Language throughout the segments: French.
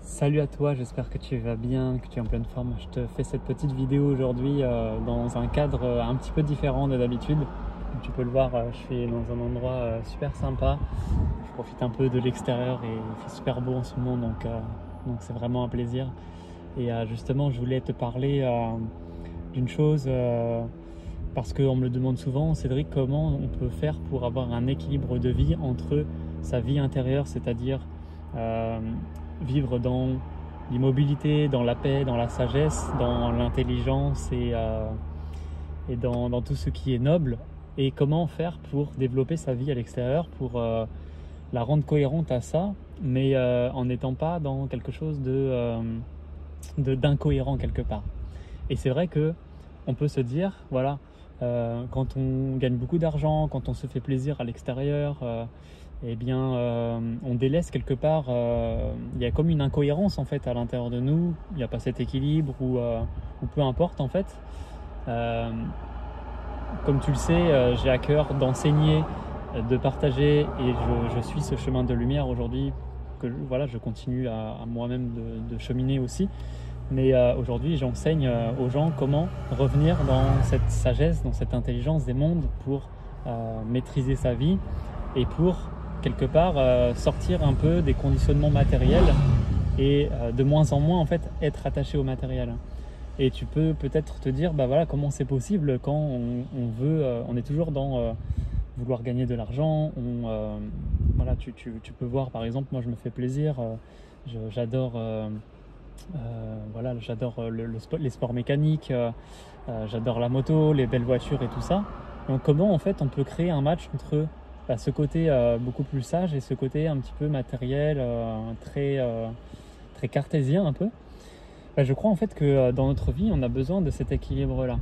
Salut à toi, j'espère que tu vas bien, que tu es en pleine forme. Je te fais cette petite vidéo aujourd'hui dans un cadre un petit peu différent de d'habitude. Comme tu peux le voir, je suis dans un endroit super sympa. Je profite un peu de l'extérieur et il fait super beau en ce moment, donc c'est vraiment un plaisir. Et justement, je voulais te parler d'une chose parce qu'on me le demande souvent, Cédric, comment on peut faire pour avoir un équilibre de vie entre sa vie intérieure, c'est-à-dire vivre dans l'immobilité, dans la paix, dans la sagesse, dans l'intelligence et dans tout ce qui est noble, et comment faire pour développer sa vie à l'extérieur, pour la rendre cohérente à ça, mais en n'étant pas dans quelque chose d'incohérent quelque part. Et c'est vrai que on peut se dire, voilà, quand on gagne beaucoup d'argent, quand on se fait plaisir à l'extérieur, eh bien, on délaisse quelque part, il y a comme une incohérence en fait à l'intérieur de nous, il n'y a pas cet équilibre ou peu importe en fait. Comme tu le sais, j'ai à cœur d'enseigner, de partager et je suis ce chemin de lumière aujourd'hui que voilà, je continue à moi-même de cheminer aussi. Mais aujourd'hui, j'enseigne aux gens comment revenir dans cette sagesse, dans cette intelligence des mondes pour maîtriser sa vie et pour quelque part sortir un peu des conditionnements matériels et de moins en moins en fait être attaché au matériel. Et tu peux peut-être te dire bah voilà, comment c'est possible quand on veut, on est toujours dans vouloir gagner de l'argent. Voilà, tu peux voir par exemple, moi je me fais plaisir, j'adore voilà, j'adore les sports mécaniques, j'adore la moto, les belles voitures et tout ça. Donc comment en fait on peut créer un match entre ce côté beaucoup plus sage et ce côté un petit peu matériel, très cartésien un peu. Je crois en fait que dans notre vie on a besoin de cet équilibre là.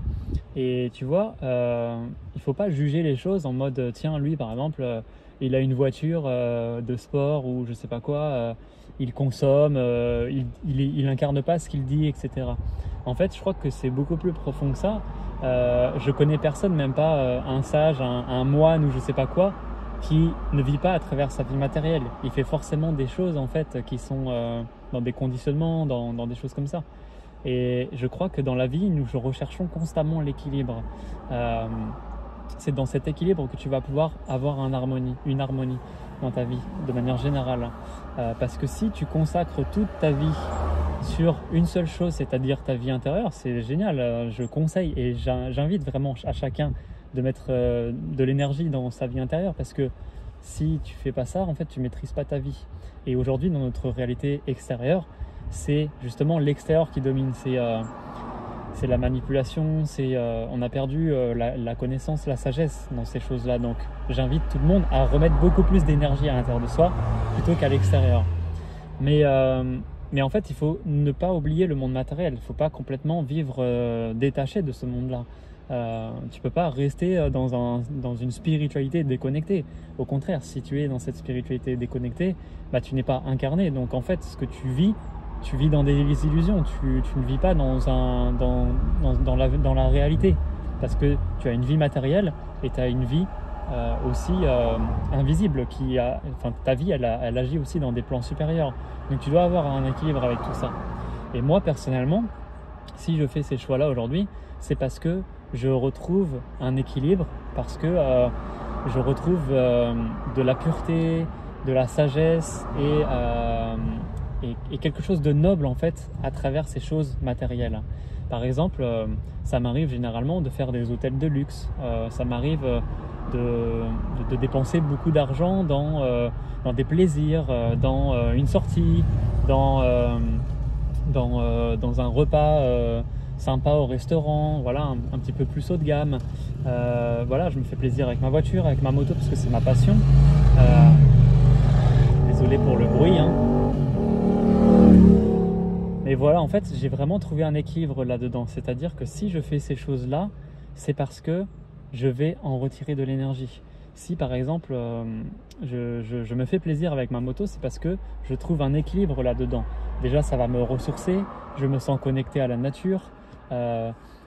Et tu vois, il faut pas juger les choses en mode tiens, lui par exemple il a une voiture de sport ou je sais pas quoi, il consomme, il incarne pas ce qu'il dit, etc. En fait je crois que c'est beaucoup plus profond que ça. Je connais personne, même pas un sage, un moine ou je sais pas quoi, qui ne vit pas à travers sa vie matérielle. Il fait forcément des choses en fait qui sont dans des conditionnements, dans des choses comme ça. Et je crois que dans la vie, nous recherchons constamment l'équilibre. C'est dans cet équilibre que tu vas pouvoir avoir une harmonie dans ta vie, de manière générale. Parce que si tu consacres toute ta vie sur une seule chose, c'est-à-dire ta vie intérieure, c'est génial. Je conseille et j'invite vraiment à chacun de mettre de l'énergie dans sa vie intérieure, parce que si tu fais pas ça, en fait, tu maîtrises pas ta vie. Et aujourd'hui, dans notre réalité extérieure, c'est justement l'extérieur qui domine. C'est la manipulation, on a perdu la connaissance, la sagesse dans ces choses-là. Donc, j'invite tout le monde à remettre beaucoup plus d'énergie à l'intérieur de soi plutôt qu'à l'extérieur. Mais en fait, il faut ne pas oublier le monde matériel. Il ne faut pas complètement vivre détaché de ce monde-là. Tu peux pas rester dans une spiritualité déconnectée. Au contraire, si tu es dans cette spiritualité déconnectée, tu n'es pas incarné. Donc en fait, ce que tu vis dans des illusions. Tu ne vis pas dans la réalité, parce que tu as une vie matérielle et tu as une vie aussi invisible ta vie elle agit aussi dans des plans supérieurs. Donc tu dois avoir un équilibre avec tout ça. Et moi personnellement, si je fais ces choix-là aujourd'hui, c'est parce que je retrouve un équilibre, parce que je retrouve de la pureté, de la sagesse et quelque chose de noble en fait à travers ces choses matérielles. Par exemple, ça m'arrive généralement de faire des hôtels de luxe, ça m'arrive de dépenser beaucoup d'argent dans des plaisirs, dans une sortie, dans un repas sympa au restaurant, voilà, un petit peu plus haut de gamme. Voilà, je me fais plaisir avec ma voiture, avec ma moto, parce que c'est ma passion. Désolé pour le bruit, hein. Mais voilà, en fait, j'ai vraiment trouvé un équilibre là-dedans. C'est-à-dire que si je fais ces choses-là, c'est parce que je vais en retirer de l'énergie. Si par exemple, je me fais plaisir avec ma moto, c'est parce que je trouve un équilibre là-dedans. Déjà, ça va me ressourcer, je me sens connecté à la nature.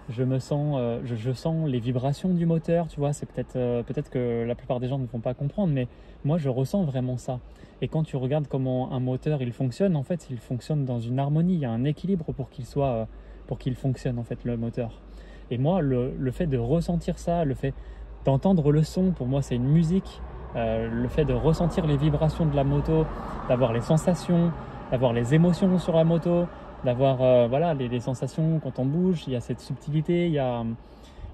je sens les vibrations du moteur, tu vois. C'est peut-être que la plupart des gens ne vont pas comprendre, mais moi je ressens vraiment ça. Et quand tu regardes comment un moteur il fonctionne, en fait, il fonctionne dans une harmonie. Il y a un équilibre pour qu'il fonctionne en fait le moteur. Et moi, le fait de ressentir ça, le fait d'entendre le son, pour moi c'est une musique. Le fait de ressentir les vibrations de la moto, d'avoir les sensations, d'avoir les émotions sur la moto, d'avoir voilà, les sensations quand on bouge, il y a cette subtilité, il y a,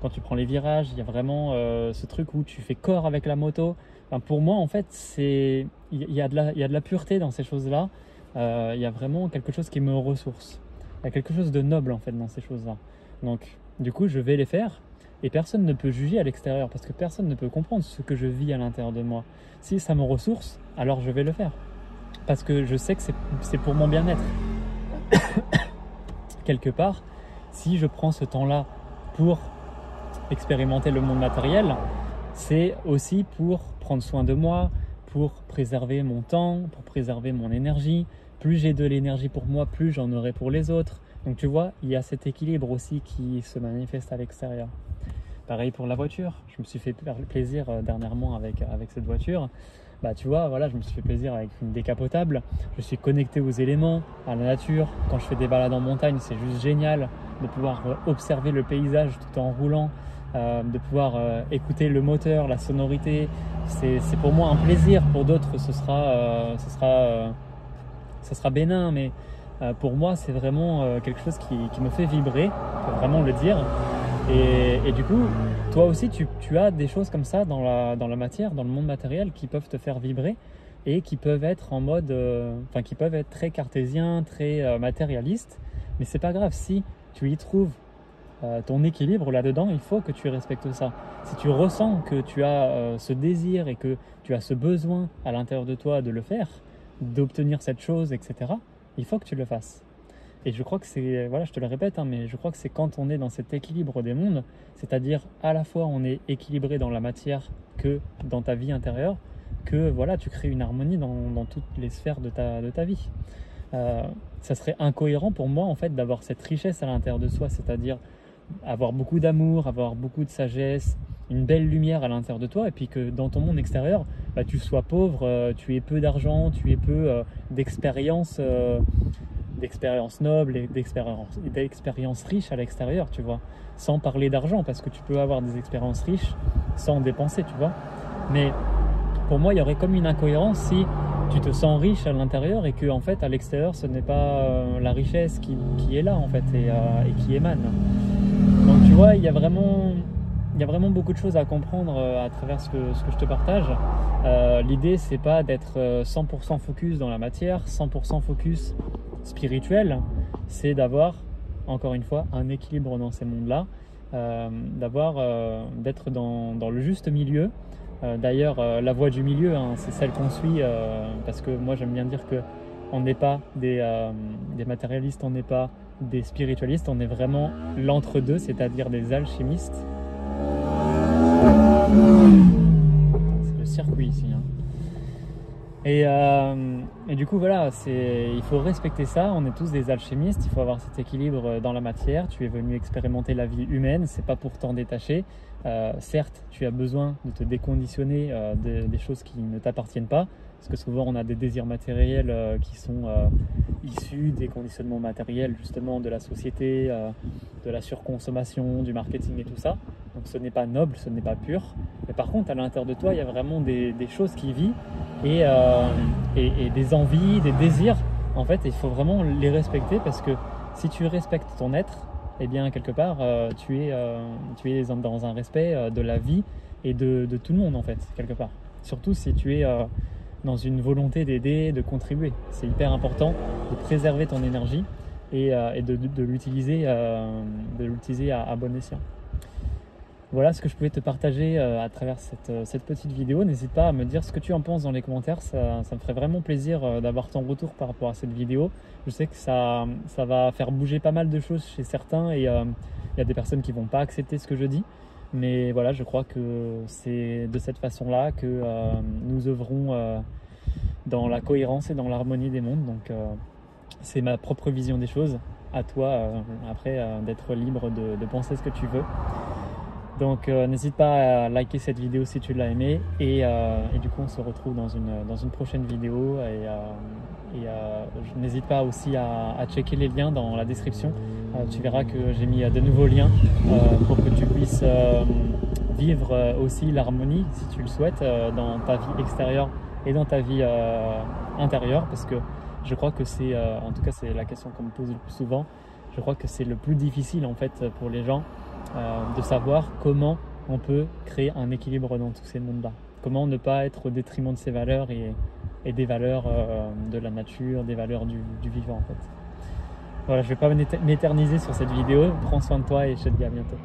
quand tu prends les virages, il y a vraiment ce truc où tu fais corps avec la moto. Enfin, pour moi, en fait, il y a de la pureté dans ces choses-là. Il y a vraiment quelque chose qui me ressource. Il y a quelque chose de noble, en fait, dans ces choses-là. Donc, du coup, je vais les faire. Et personne ne peut juger à l'extérieur parce que personne ne peut comprendre ce que je vis à l'intérieur de moi. Si ça me ressource, alors je vais le faire. Parce que je sais que c'est pour mon bien-être. Quelque part, si je prends ce temps-là pour expérimenter le monde matériel, c'est aussi pour prendre soin de moi, pour préserver mon temps, pour préserver mon énergie. Plus j'ai de l'énergie pour moi, plus j'en aurai pour les autres. Donc tu vois, il y a cet équilibre aussi qui se manifeste à l'extérieur. Pareil pour la voiture, je me suis fait plaisir dernièrement avec cette voiture. Bah tu vois, voilà, je me suis fait plaisir avec une décapotable. Je suis connecté aux éléments, à la nature. Quand je fais des balades en montagne, c'est juste génial de pouvoir observer le paysage tout en roulant, de pouvoir écouter le moteur, la sonorité. C'est pour moi un plaisir. Pour d'autres, ce sera bénin, mais pour moi, c'est vraiment quelque chose qui me fait vibrer. Je peux vraiment le dire. Et du coup, toi aussi, tu as des choses comme ça dans la matière, dans le monde matériel, qui peuvent te faire vibrer et qui peuvent être en mode, qui peuvent être très cartésiens, très matérialistes. Mais c'est pas grave, si tu y trouves ton équilibre là-dedans, il faut que tu respectes ça. Si tu ressens que tu as ce désir et que tu as ce besoin à l'intérieur de toi de le faire, d'obtenir cette chose, etc., il faut que tu le fasses. Et je crois que c'est, voilà, je te le répète, hein, mais je crois que c'est quand on est dans cet équilibre des mondes, c'est-à-dire à la fois on est équilibré dans la matière que dans ta vie intérieure, que voilà, tu crées une harmonie dans toutes les sphères de ta vie. Ça serait incohérent pour moi en fait d'avoir cette richesse à l'intérieur de soi, c'est-à-dire avoir beaucoup d'amour, avoir beaucoup de sagesse, une belle lumière à l'intérieur de toi, et puis que dans ton monde extérieur, bah, tu sois pauvre, tu aies peu d'argent, tu aies peu d'expérience nobles et d'expériences riches à l'extérieur, tu vois. Sans parler d'argent, parce que tu peux avoir des expériences riches sans dépenser, tu vois. Mais pour moi, il y aurait comme une incohérence si tu te sens riche à l'intérieur et que, en fait, à l'extérieur, ce n'est pas la richesse qui est là, en fait, et qui émane. Donc, tu vois, il y a vraiment beaucoup de choses à comprendre à travers ce que je te partage. L'idée, c'est pas d'être 100% focus dans la matière, 100% focus spirituel, c'est d'avoir, encore une fois, un équilibre dans ces mondes-là, d'être dans le juste milieu. D'ailleurs, la voie du milieu, hein, c'est celle qu'on suit, parce que moi j'aime bien dire que on n'est pas des matérialistes, on n'est pas des spiritualistes, on est vraiment l'entre-deux, c'est-à-dire des alchimistes. C'est le circuit ici, hein. Et du coup, voilà, il faut respecter ça. On est tous des alchimistes. Il faut avoir cet équilibre dans la matière. Tu es venu expérimenter la vie humaine. C'est pas pour t'en détacher. Certes, tu as besoin de te déconditionner des choses qui ne t'appartiennent pas. Parce que souvent, on a des désirs matériels qui sont issus des conditionnements matériels, justement, de la société, de la surconsommation, du marketing et tout ça. Donc, ce n'est pas noble, ce n'est pas pur. Mais par contre, à l'intérieur de toi, il y a vraiment des choses qui vivent et des envies, des désirs. En fait, il faut vraiment les respecter parce que si tu respectes ton être, eh bien, quelque part, tu es dans un respect de la vie et de tout le monde, en fait, quelque part. Surtout si tu es dans une volonté d'aider, de contribuer. C'est hyper important de préserver ton énergie et de l'utiliser à bon escient. Voilà ce que je pouvais te partager à travers cette petite vidéo. N'hésite pas à me dire ce que tu en penses dans les commentaires. Ça me ferait vraiment plaisir d'avoir ton retour par rapport à cette vidéo. Je sais que ça va faire bouger pas mal de choses chez certains et il y a des personnes qui ne vont pas accepter ce que je dis. Mais voilà, je crois que c'est de cette façon-là que nous œuvrons dans la cohérence et dans l'harmonie des mondes. Donc c'est ma propre vision des choses. À toi, après, d'être libre de penser ce que tu veux. Donc n'hésite pas à liker cette vidéo si tu l'as aimée et du coup on se retrouve dans une prochaine vidéo n'hésite pas aussi à checker les liens dans la description. Tu verras que j'ai mis de nouveaux liens pour que tu puisses vivre aussi l'harmonie si tu le souhaites dans ta vie extérieure et dans ta vie intérieure, parce que je crois que c'est, en tout cas c'est la question qu'on me pose le plus souvent, je crois que c'est le plus difficile en fait pour les gens de savoir comment on peut créer un équilibre dans tous ces mondes-là. Comment ne pas être au détriment de ses valeurs et des valeurs de la nature, des valeurs du vivant en fait. Voilà, je ne vais pas m'éterniser sur cette vidéo. Prends soin de toi et je te dis à bientôt.